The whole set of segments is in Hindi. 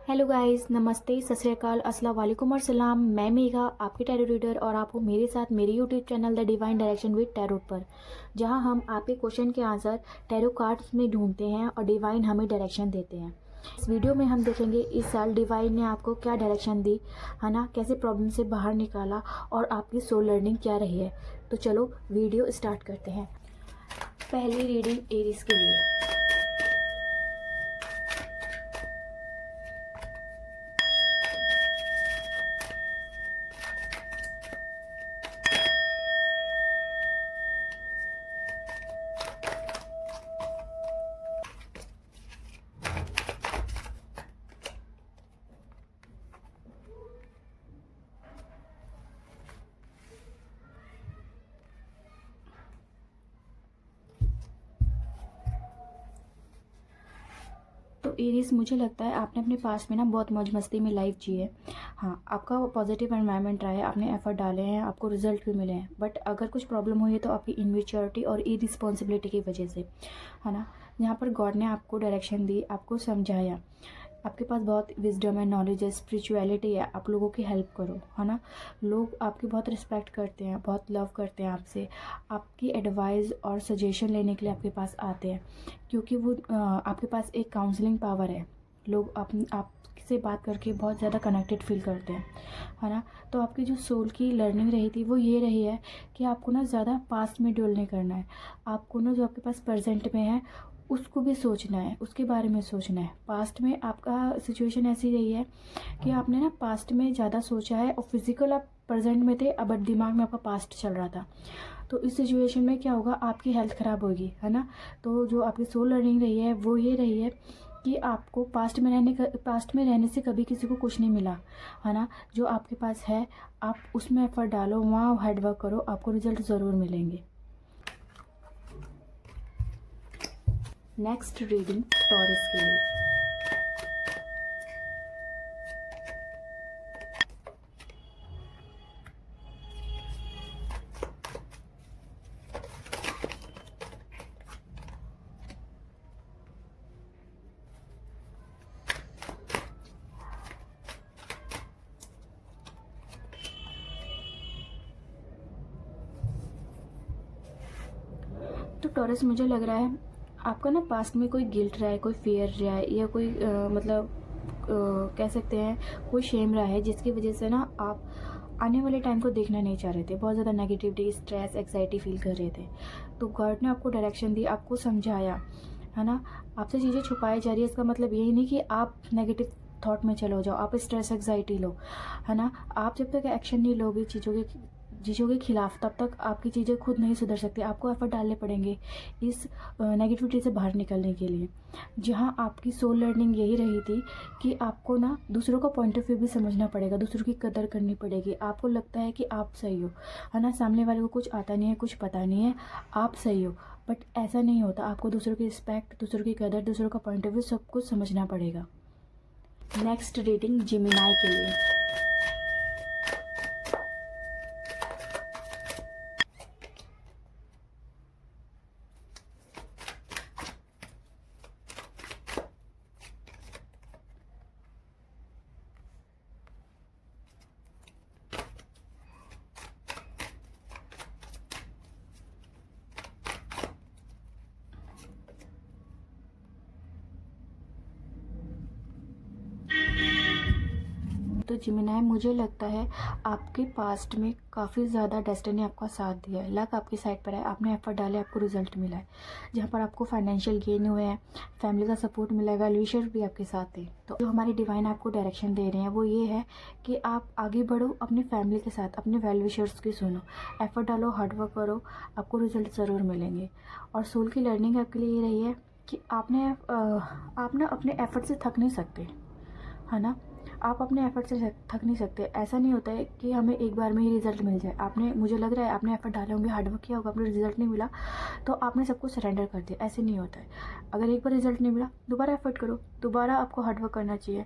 हेलो गाइस, नमस्ते, सत श्री अकाल, अस्सलाम वालेकुम और सलाम। मैं मेघा, आपकी टैरो रीडर, और आप हो मेरे साथ मेरे YouTube channel the divine direction with tarot पर, जहां हम आपके क्वेश्चन के आंसर टैरो कार्ड्स में ढूंढते हैं और डिवाइन हमें डायरेक्शन देते हैं। इस वीडियो में हम देखेंगे इस साल डिवाइन ने आपको क्या डायरेक्शन दी है ना, कैसे प्रॉब्लम से बाहर निकाला और आपकी सोल लर्निंग क्या रही है। तो चलो वीडियो स्टार्ट करते हैं। पहली रीडिंग एरीज के लिए। तो एरीज, मुझे लगता है आपने अपने पास्ट में ना बहुत मौज मस्ती में लाइफ जी है। हाँ, आपका वो पॉजिटिव एनवायरनमेंट रहा है, आपने एफर्ट डाले हैं, आपको रिजल्ट भी मिले हैं। बट अगर कुछ प्रॉब्लम हुई है तो आपकी इनमेच्योरिटी और इरिस्पॉन्सिबिलिटी की वजह से, है ना। यहाँ पर गॉड ने आपको डायरेक्शन दी, आपको समझाया, आपके पास बहुत विजडम है, नॉलेज है, स्पिरिचुअलिटी है, आप लोगों की हेल्प करो, है ना। लोग आपकी बहुत रिस्पेक्ट करते हैं, बहुत लव करते हैं आपसे, आपकी एडवाइस और सजेशन लेने के लिए आपके पास आते हैं, क्योंकि वो आपके पास एक काउंसलिंग पावर है। लोग आपसे बात करके बहुत ज़्यादा कनेक्टेड फील करते हैं, है ना। तो आपकी जो सोल की लर्निंग रही थी वो ये रही है कि आपको ना ज़्यादा पास्ट में ड्वेल नहीं करना है। आपको ना जो आपके पास प्रेजेंट में है उसको भी सोचना है, उसके बारे में सोचना है। पास्ट में आपका सिचुएशन ऐसी रही है कि आपने ना पास्ट में ज़्यादा सोचा है और फिजिकल आप प्रेजेंट में थे, अब दिमाग में आपका पास्ट चल रहा था। तो इस सिचुएशन में क्या होगा, आपकी हेल्थ ख़राब होगी, है ना। तो जो आपकी सोल लर्निंग रही है वो ये रही है कि आपको पास्ट में रहने से कभी किसी को कुछ नहीं मिला, है ना। जो आपके पास है आप उसमें एफर्ट डालो, वहाँ हार्डवर्क करो, आपको रिजल्ट ज़रूर मिलेंगे। नेक्स्ट रीडिंग टॉरस के लिए। तो टॉरस, मुझे लग रहा है आपका ना पास्ट में कोई गिल्ट रहा है, कोई फियर रहा है, या कोई मतलब कह सकते हैं कोई शेम रहा है, जिसकी वजह से ना आप आने वाले टाइम को देखना नहीं चाह रहे थे, बहुत ज़्यादा नेगेटिविटी, स्ट्रेस, एग्जाइटी फील कर रहे थे। तो गॉड ने आपको डायरेक्शन दी, आपको समझाया, है ना। आपसे चीज़ें छुपाई जा रही है, इसका मतलब यही नहीं कि आप नेगेटिव थॉट में चलो जाओ, आप स्ट्रेस एग्जाइटी लो, है ना। आप जब तक एक्शन नहीं लोगे चीज़ों के खिलाफ, तब तक आपकी चीज़ें खुद नहीं सुधर सकती। आपको एफर्ट डालने पड़ेंगे इस नेगेटिविटी से बाहर निकलने के लिए। जहाँ आपकी सोल लर्निंग यही रही थी कि आपको ना दूसरों का पॉइंट ऑफ व्यू भी समझना पड़ेगा, दूसरों की कदर करनी पड़ेगी। आपको लगता है कि आप सही हो, है ना, सामने वाले को कुछ आता नहीं है, कुछ पता नहीं है, आप सही हो, बट ऐसा नहीं होता। आपको दूसरों की रिस्पेक्ट, दूसरों की कदर, दूसरों का पॉइंट ऑफ व्यू सब कुछ समझना पड़ेगा। नेक्स्ट रीडिंग जिमिनाई के लिए। तो जिमिनाई, मुझे लगता है आपके पास्ट में काफ़ी ज़्यादा डेस्टिनी आपका साथ दिया है, लक आपकी साइड पर है, आपने एफर्ट डाले, आपको रिजल्ट मिला है। जहाँ पर आपको फाइनेंशियल गेन हुए हैं, फैमिली का सपोर्ट मिला है, वेल विशर भी आपके साथ थे। तो जो हमारी डिवाइन आपको डायरेक्शन दे रहे हैं वो ये है कि आप आगे बढ़ो, अपनी फैमिली के साथ, अपने वेल विशर्स की सुनो, एफर्ट डालो, हार्डवर्क करो, आपको रिजल्ट ज़रूर मिलेंगे। और सोल की लर्निंग आपके लिए ये रही है कि आप ना अपने एफर्ट से थक नहीं सकते, है ना। आप अपने एफर्ट से थक नहीं सकते। ऐसा नहीं होता है कि हमें एक बार में ही रिजल्ट मिल जाए। आपने, मुझे लग रहा है आपने एफर्ट डाले होंगे, हार्डवर्क किया होगा, आपने रिजल्ट नहीं मिला तो आपने सब कुछ सरेंडर कर दिया। ऐसे नहीं होता है। अगर एक बार रिजल्ट नहीं मिला, दोबारा एफर्ट करो, दोबारा आपको हार्डवर्क करना चाहिए,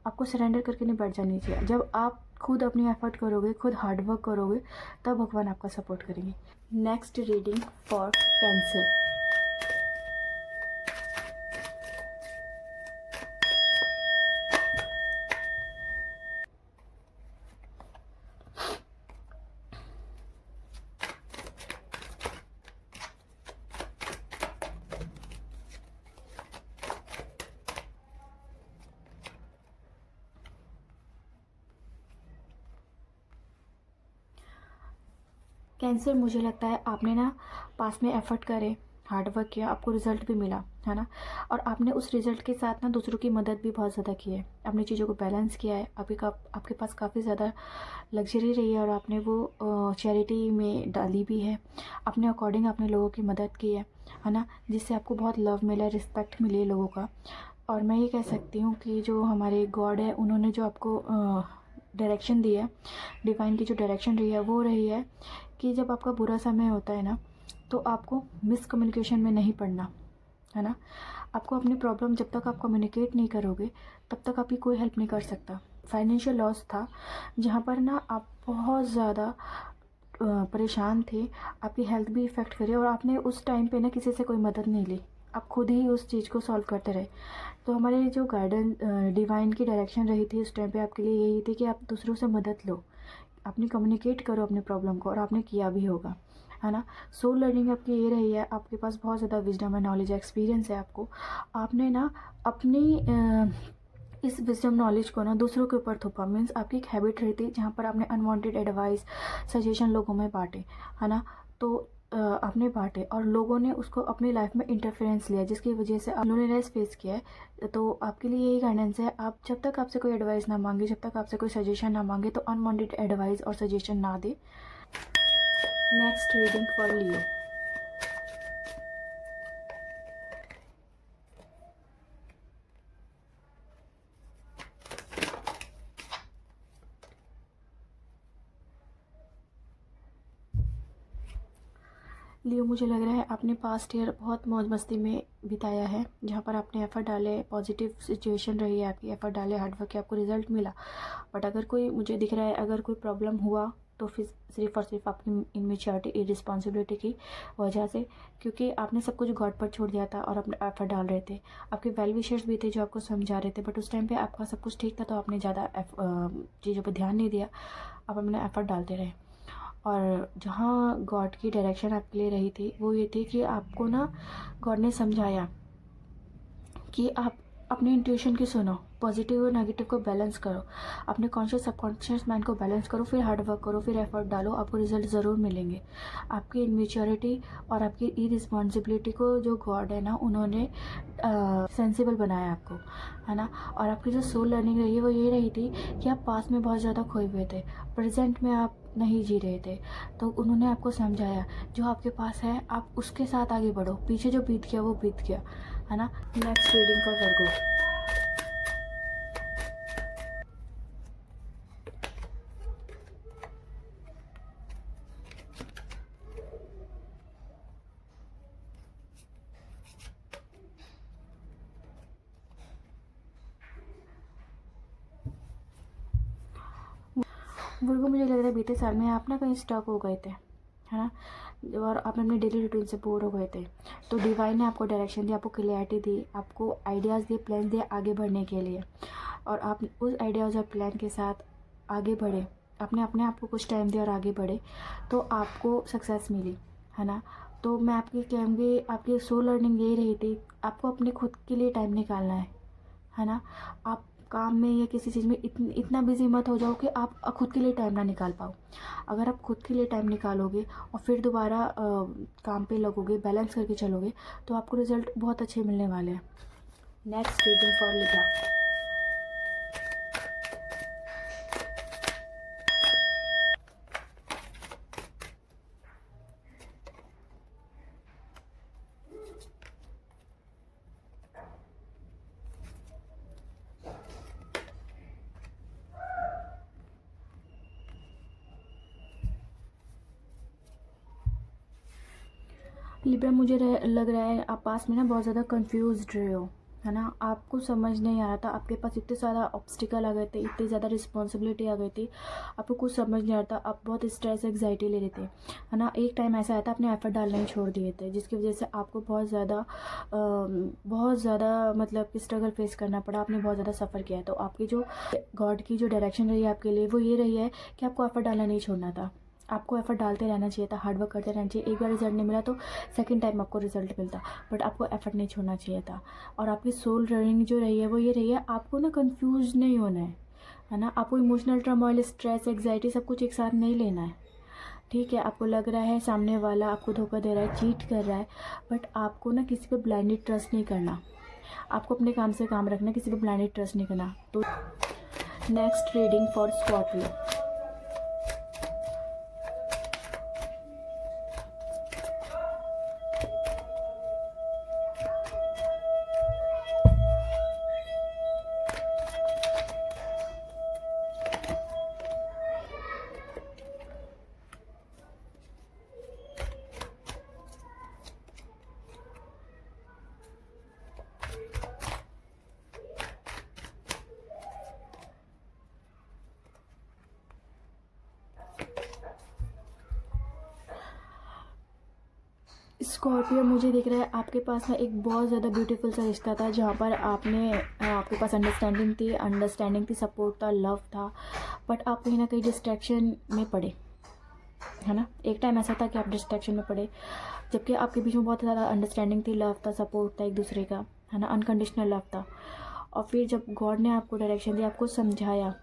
आपको सरेंडर करके नहीं बैठ जानी चाहिए। जब आप खुद अपनी एफर्ट करोगे, खुद हार्डवर्क करोगे, तब भगवान आपका सपोर्ट करेंगे। Next reading for cancer. Cancer, मुझे लगता है आपने ना पास में एफर्ट करे, हार्ड वर्क किया, आपको रिज़ल्ट भी मिला, है ना। और आपने उस रिज़ल्ट के साथ ना दूसरों की मदद भी बहुत ज़्यादा की है, अपनी चीज़ों को बैलेंस किया है। आपके पास काफ़ी ज़्यादा लग्जरी रही है और आपने वो चैरिटी में डाली भी है। अपने अकॉर्डिंग आपने लोगों की मदद की है ना, जिससे आपको बहुत लव मिला, रिस्पेक्ट मिली है लोगों का। और मैं ये कह सकती हूँ कि जो हमारे गॉड है, उन्होंने जो आपको डायरेक्शन दी है, डिवाइन की जो डायरेक्शन रही है वो रही है कि जब आपका बुरा समय होता है ना, तो आपको मिसकम्युनिकेशन में नहीं पड़ना, है ना। आपको अपनी प्रॉब्लम जब तक आप कम्युनिकेट नहीं करोगे तब तक आपकी कोई हेल्प नहीं कर सकता। फाइनेंशियल लॉस था जहाँ पर ना आप बहुत ज़्यादा परेशान थे, आपकी हेल्थ भी इफ़ेक्ट करी और आपने उस टाइम पे ना किसी से कोई मदद नहीं ली, आप खुद ही उस चीज़ को सॉल्व करते रहे। तो हमारे जो गाइडेंस डिवाइन की डायरेक्शन रही थी उस टाइम पे आपके लिए यही थी कि आप दूसरों से मदद लो, अपनी कम्युनिकेट करो अपनी प्रॉब्लम को, और आपने किया भी होगा, है ना। सोल लर्निंग आपकी ये रही है, आपके पास बहुत ज़्यादा विजडम है, नॉलेज है, एक्सपीरियंस है आपको। आपने ना अपनी इस विजडम नॉलेज को ना दूसरों के ऊपर थोपा, मीन्स आपकी एक हैबिट रही थी जहाँ पर आपने अनवांटेड एडवाइस, सजेशन लोगों में बांटे, है ना। तो आपने बांटे और लोगों ने उसको अपनी लाइफ में इंटरफेरेंस लिया, जिसकी वजह से आप लोनलीनेस फेस किया है। तो आपके लिए यही गाइडेंस है, आप जब तक आपसे कोई एडवाइस ना मांगे, जब तक आपसे कोई सजेशन ना मांगे, तो अनवांटेड एडवाइस और सजेशन ना दे। नेक्स्ट रीडिंग फॉर लियो। लियो, मुझे लग रहा है आपने पास्ट ईयर बहुत मौज मस्ती में बिताया है, जहाँ पर आपने एफर्ट डाले, पॉजिटिव सिचुएशन रही है आपकी, एफर्ट डाले, हार्डवर्क किया, आपको रिजल्ट मिला। बट अगर कोई, मुझे दिख रहा है, अगर कोई प्रॉब्लम हुआ तो फिर सिर्फ और सिर्फ आपकी इनमेच्योरिटी, इरिस्पॉन्सिबिलिटी की वजह से, क्योंकि आपने सब कुछ गॉड पर छोड़ दिया था और अपने एफर्ट डाल रहे थे। आपके वेल विशर्स भी थे जो आपको समझा रहे थे, बट उस टाइम पे आपका सब कुछ ठीक था तो आपने ज़्यादा चीज़ों पर ध्यान नहीं दिया, आप अपना एफर्ट डालते रहे। और जहाँ गॉड की डायरेक्शन आपके लिए रही थी वो ये थी कि आपको ना गॉड ने समझाया कि आप अपने इंट्यूशन की सुनो, पॉजिटिव और नेगेटिव को बैलेंस करो, अपने कॉन्शियस सबकॉन्शियस माइंड को बैलेंस करो, फिर हार्ड वर्क करो, फिर एफर्ट डालो, आपको रिजल्ट ज़रूर मिलेंगे। आपकी इनमेच्योरिटी और आपकी इरिस्पॉन्सिबिलिटी को जो गॉड है ना, उन्होंने सेंसिबल बनाया आपको, है ना। और आपकी जो सोल लर्निंग रही है वो ये रही थी कि आप पास में बहुत ज़्यादा खोए हुए थे, प्रेजेंट में आप नहीं जी रहे थे। तो उन्होंने आपको समझाया जो आपके पास है आप उसके साथ आगे बढ़ो, पीछे जो बीत गया वो बीत गया, है ना। नेक्स्ट रीडिंग फॉर वर्गो। वर्गो, मुझे लग रहा है बीते साल में आप ना कहीं स्टक हो गए थे, है ना, और आप अपने डेली रूटीन से बोर हो गए थे। तो डिवाइन ने आपको डायरेक्शन दी, आपको क्लियरिटी दी, आपको आइडियाज़ दिए, प्लान दिए आगे बढ़ने के लिए, और आप उस आइडियाज़ और प्लान के साथ आगे बढ़े, आपने अपने आप को कुछ टाइम दिया और आगे बढ़े, तो आपको सक्सेस मिली, है ना। तो मैं आपकी कहूँगी, आपकी सोल लर्निंग यही रही थी, आपको अपने खुद के लिए टाइम निकालना है ना। आप काम में या किसी चीज़ में इतना बिजी मत हो जाओ कि आप खुद के लिए टाइम ना निकाल पाओ। अगर आप खुद के लिए टाइम निकालोगे और फिर दोबारा काम पे लगोगे, बैलेंस करके चलोगे, तो आपको रिजल्ट बहुत अच्छे मिलने वाले हैं। Next reading for Libra. Libra, मुझे लग रहा है आप पास में ना बहुत ज़्यादा कंफ्यूज रहे हो, है ना। आपको समझ नहीं आ रहा था, आपके पास इतने ज़्यादा ऑब्स्टिकल आ गए थे, इतनी ज़्यादा रिस्पॉन्सिबिलिटी आ गई थी, आपको कुछ समझ नहीं आ रहा था, आप बहुत स्ट्रेस एग्जाइटी ले रहे थे, है ना। एक टाइम ऐसा आया था आपने एफर्ट डालना ही छोड़ दिए थे, जिसकी वजह से आपको बहुत ज़्यादा मतलब कि स्ट्रगल फेस करना पड़ा, आपने बहुत ज़्यादा सफ़र किया है। तो आपकी जो गॉड की जो डायरेक्शन रही है आपके लिए वो ये रही है कि आपको एफर्ट डालना नहीं छोड़ना था, आपको एफर्ट डालते रहना चाहिए था, हार्डवर्क करते रहना चाहिए। एक बार रिजल्ट नहीं मिला तो सेकंड टाइम आपको रिजल्ट मिलता, बट आपको एफर्ट नहीं छोड़ना चाहिए था। और आपकी सोल रनिंग जो रही है वो ये रही है, आपको ना कंफ्यूज नहीं होना है ना। आपको इमोशनल टर्मोइल, स्ट्रेस, एग्जाइटी सब कुछ एक साथ नहीं लेना है ठीक है, आपको लग रहा है सामने वाला आपको धोखा दे रहा है, चीट कर रहा है, बट आपको ना किसी पे ब्लाइंडली ट्रस्ट नहीं करना। आपको अपने काम से काम रखना, किसी पे ब्लाइंडली ट्रस्ट नहीं करना। तो next reading for Scorpio. Scorpio, मुझे दिख रहा है आपके पास ना एक बहुत ज़्यादा ब्यूटीफुल सा रिश्ता था, जहाँ पर आपके पास अंडरस्टैंडिंग थी, सपोर्ट था, लव था, बट आप कहीं ना कहीं डिस्ट्रैक्शन में पड़े, है ना। एक टाइम ऐसा था कि आप डिस्ट्रैक्शन में पड़े, जबकि आपके बीच में बहुत ज़्यादा अंडरस्टैंडिंग थी, लव था, सपोर्ट था एक दूसरे का, है ना, अनकंडीशनल लव था। और फिर जब गॉड ने आपको डायरेक्शन दिया, आपको समझाया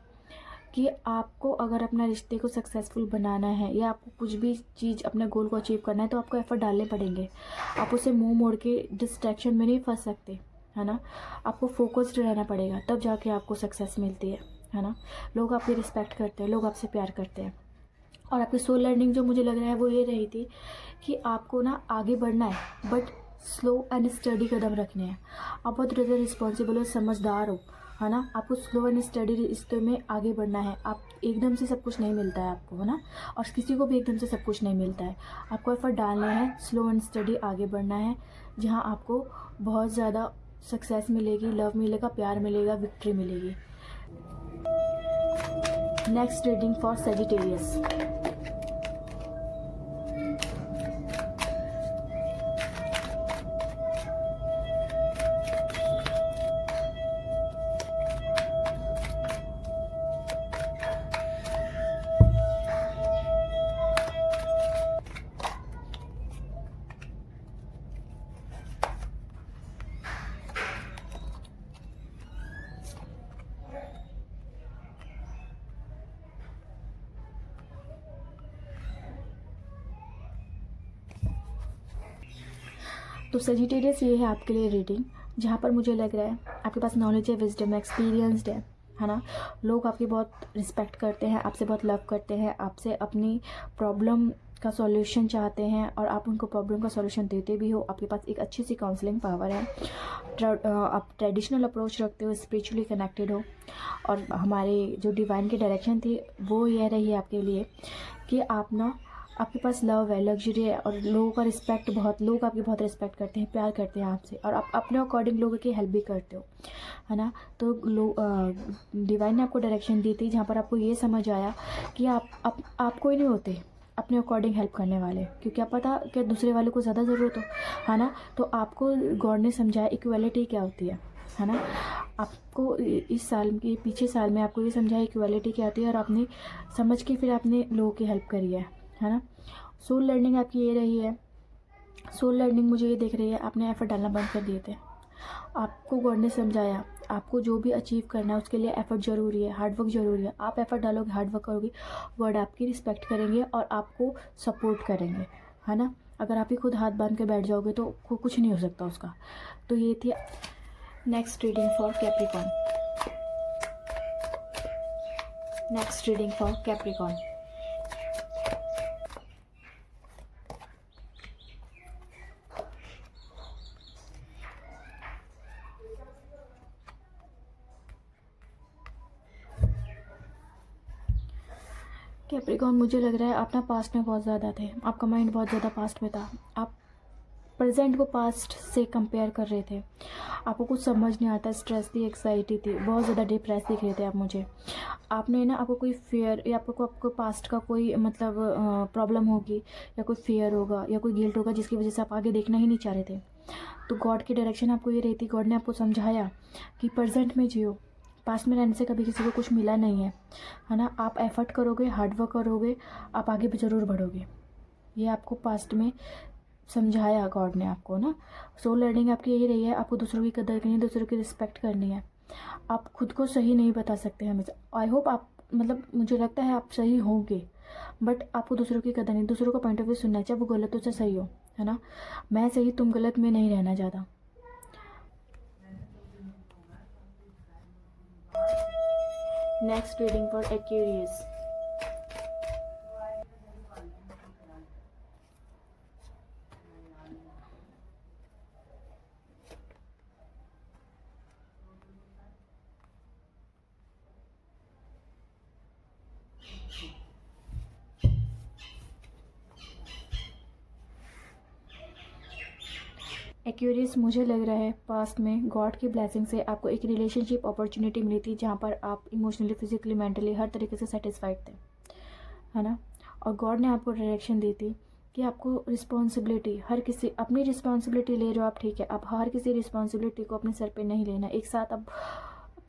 कि आपको अगर अपना रिश्ते को सक्सेसफुल बनाना है या आपको कुछ भी चीज़ अपने गोल को अचीव करना है, तो आपको एफर्ट डालने पड़ेंगे। आप उसे मुंह मोड़ के डिस्ट्रैक्शन में नहीं फंस सकते, है ना। आपको फोकस्ड रहना पड़ेगा, तब जाके आपको सक्सेस मिलती है ना। लोग आपकी रिस्पेक्ट करते हैं, लोग आपसे प्यार करते हैं। और आपकी सोल लर्निंग जो मुझे लग रहा है वो ये रही थी कि आपको ना आगे बढ़ना है, बट स्लो एंड स्टडी कदम रखने हैं। आप बहुत ज़्यादा रिस्पॉन्सिबल हो, समझदार हो, है ना। आपको स्लो एंड स्टडी रिश्ते में आगे बढ़ना है। आप एकदम से सब कुछ नहीं मिलता है आपको, है ना, और किसी को भी एकदम से सब कुछ नहीं मिलता है। आपको एफर्ट डालना है, स्लो एंड स्टडी आगे बढ़ना है, जहाँ आपको बहुत ज़्यादा सक्सेस मिलेगी, लव मिलेगा, प्यार मिलेगा, विक्ट्री मिलेगी। Next reading for Sagittarius. तो सेजिटेरियस, ये है आपके लिए रीडिंग, जहाँ पर मुझे लग रहा है आपके पास नॉलेज है, विजडम है, एक्सपीरियंसड है ना। लोग आपकी बहुत रिस्पेक्ट करते हैं, आपसे बहुत लव करते हैं, आपसे अपनी प्रॉब्लम का सॉल्यूशन चाहते हैं, और आप उनको प्रॉब्लम का सॉल्यूशन देते भी हो। आपके पास एक अच्छी सी काउंसलिंग पावर है, आप ट्रेडिशनल अप्रोच रखते हो, स्पिरिचुअली कनेक्टेड हो। और हमारे जो डिवाइन की डायरेक्शन थी वो ये रही है आपके लिए कि आप ना, आपके पास लव है, लग्जरी है, और लोगों का रिस्पेक्ट, लोग आपकी बहुत रिस्पेक्ट करते हैं, प्यार करते हैं आपसे, और आप अपने अकॉर्डिंग लोगों की हेल्प भी करते हो, है ना। तो डिवाइन ने आपको डायरेक्शन दी थी, जहाँ पर आपको ये समझ आया कि आप कोई नहीं होते अपने अकॉर्डिंग हेल्प करने वाले, क्योंकि आप पता कि दूसरे वाले को ज़्यादा ज़रूरत हो, है ना। तो आपको गॉड ने समझाया इक्वालिटी क्या होती है ना। आपको इस साल के पीछे साल में आपको ये समझाया इक्वालिटी क्या होती है, और आपने समझ के फिर आपने लोगों की हेल्प करी है ना। सोल लर्निंग आपकी ये रही है। सोल लर्निंग मुझे ये देख रही है, आपने एफर्ट डालना बंद कर दिए थे। आपको गॉड ने समझाया आपको जो भी अचीव करना है उसके लिए एफर्ट ज़रूरी है, हार्डवर्क ज़रूरी है। आप एफर्ट डालोगे, हार्डवर्क करोगे, गॉड आपकी रिस्पेक्ट करेंगे और आपको सपोर्ट करेंगे, है ना। अगर आप ही खुद हाथ बांध के बैठ जाओगे तो कुछ नहीं हो सकता उसका। तो ये थी next reading for Capricorn. Next reading for Capricorn. Capricorn, मुझे लग रहा है आप ना पास्ट में बहुत ज़्यादा थे, आपका माइंड बहुत ज़्यादा पास्ट में था। आप प्रेजेंट को पास्ट से कंपेयर कर रहे थे, आपको कुछ समझ नहीं आता, स्ट्रेस थी, एग्जाइटी थी, बहुत ज़्यादा डिप्रेस दिख रहे थे आप मुझे। आपने ना, आपको कोई फियर या आपको पास्ट का कोई मतलब प्रॉब्लम होगी, या कोई फियर होगा, या कोई गिल्ट होगा, जिसकी वजह से आप आगे देखना ही नहीं चाह रहे थे। तो गॉड की डायरेक्शन आपको ये रही थी, गॉड ने आपको समझाया कि प्रेजेंट में जियो, पास्ट में रहने से कभी किसी को कुछ मिला नहीं है ना। आप एफर्ट करोगे, हार्डवर्क करोगे, आप आगे भी ज़रूर बढ़ोगे। ये आपको पास्ट में समझाया गॉड ने आपको ना। सोल लर्निंग आपकी यही रही है, आपको दूसरों की कदर करनी है, दूसरों की रिस्पेक्ट करनी है। आप खुद को सही नहीं बता सकते हमेशा। आई होप आप, मतलब मुझे लगता है आप सही होंगे, बट आपको दूसरों की कदर नहीं, दूसरों का पॉइंट ऑफ व्यू सुनना है, चाहे वो गलत हो चाहे सही हो, है ना। मैं सही तुम गलत में नहीं रहना ज़्यादा। Next reading for Aquarius. Aquarius, मुझे लग रहा है पास्ट में गॉड की ब्लेसिंग से आपको एक रिलेशनशिप अपॉर्चुनिटी मिली थी जहाँ पर आप इमोशनली, फिजिकली, मेंटली हर तरीके से सेटिस्फाइड थे, है ना। और गॉड ने आपको डायरेक्शन दी थी कि आपको रिस्पॉन्सिबिलिटी, हर किसी अपनी रिस्पॉन्सिबिलिटी ले रहे हो आप, ठीक है। आप हर किसी रिस्पॉन्सिबिलिटी को अपने सर पे नहीं लेना, एक साथ आप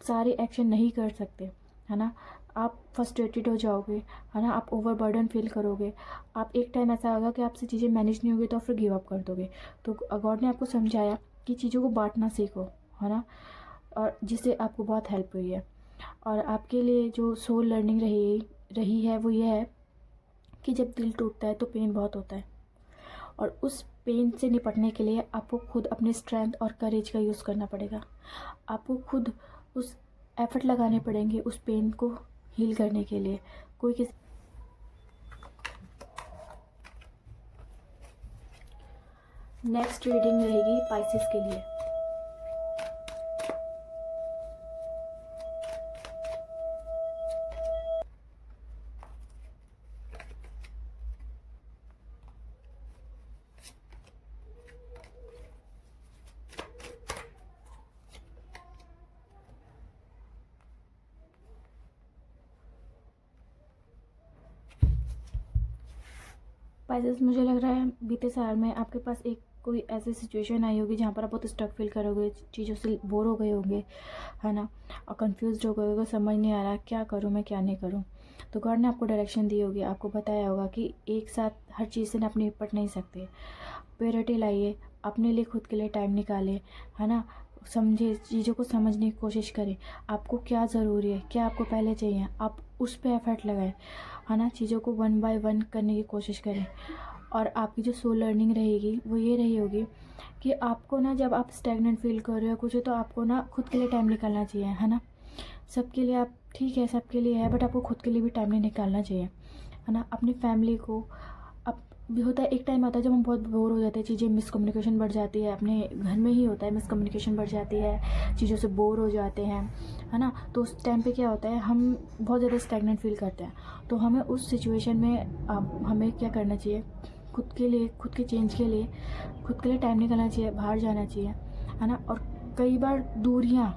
सारे एक्शन नहीं कर सकते, है ना। आप फ्रस्ट्रेटेड हो जाओगे, है ना, आप ओवरबर्डन फील करोगे, आप एक टाइम ऐसा होगा कि आपसे चीज़ें मैनेज नहीं होगी तो फिर गिव अप कर दोगे। तो गॉड ने आपको समझाया कि चीज़ों को बांटना सीखो, है ना, और जिससे आपको बहुत हेल्प हुई है। और आपके लिए जो सोल लर्निंग रही है वो ये है कि जब दिल टूटता है तो पेन बहुत होता है, और उस पेन से निपटने के लिए आपको खुद अपने स्ट्रेंथ और करेज का यूज़ करना पड़ेगा। आपको खुद उस एफर्ट लगाने पड़ेंगे उस पेन को हील करने के लिए। कोई किसी नेक्स्ट रीडिंग रहेगी पाइसेस के लिए। पाइसेस, मुझे लग रहा है बीते साल में आपके पास एक कोई ऐसी सिचुएशन आई होगी जहाँ पर आप बहुत स्टक फील करोगे, चीज़ों से बोर हो गए होंगे, है ना, और कंफ्यूज हो गए होगे, समझ नहीं आ रहा क्या करूँ मैं क्या नहीं करूँ। तो गॉड ने आपको डायरेक्शन दी होगी, आपको बताया होगा कि एक साथ हर चीज़ से आप निपट नहीं सकते। प्योरिटी लाइए, अपने लिए खुद के लिए टाइम निकालें, है ना, समझे, चीज़ों को समझने की कोशिश करें, आपको क्या ज़रूरी है, क्या आपको पहले चाहिए, आप उस पर एफर्ट लगाएं, है ना, चीज़ों को 1 बाय 1 करने की कोशिश करें। और आपकी जो सोल लर्निंग रहेगी वो ये रही होगी कि आपको ना, जब आप स्टैग्नेंट फील कर रहे हो कुछ, तो आपको ना खुद के लिए टाइम निकालना चाहिए, है ना। सबके लिए आप, ठीक है सबके लिए है, बट आपको खुद के लिए भी टाइम नहीं निकालना चाहिए, है ना। अपनी फैमिली को, अब भी होता है एक टाइम आता है जब हम बहुत बोर हो जाते हैं, चीज़ें मिसकम्युनिकेशन बढ़ जाती है, अपने घर में ही होता है, मिसकम्युनिकेशन बढ़ जाती है, चीज़ों से बोर हो जाते हैं, है ना। तो उस टाइम पे क्या होता है, हम बहुत ज़्यादा स्टैग्नेंट फील करते हैं। तो हमें उस सिचुएशन में हमें क्या करना चाहिए, खुद के लिए, खुद के चेंज के लिए, खुद के लिए टाइम निकालना चाहिए, बाहर जाना चाहिए, है ना। और कई बार दूरियाँ,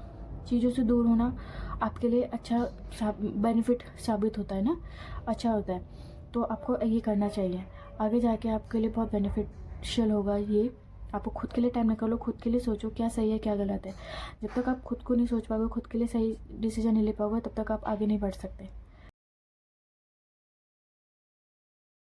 चीज़ों से दूर होना आपके लिए अच्छा बेनिफिट साबित होता है ना, अच्छा होता है। तो आपको ये करना चाहिए, आगे जाके आपके लिए बहुत बेनिफिशियल होगा ये। आपको खुद के लिए टाइम निकालो, खुद के लिए सोचो क्या सही है क्या गलत है। जब तक आप खुद को नहीं सोच पाओगे, खुद के लिए सही डिसीजन नहीं ले पाओगे, तब तक आप आगे नहीं बढ़ सकते।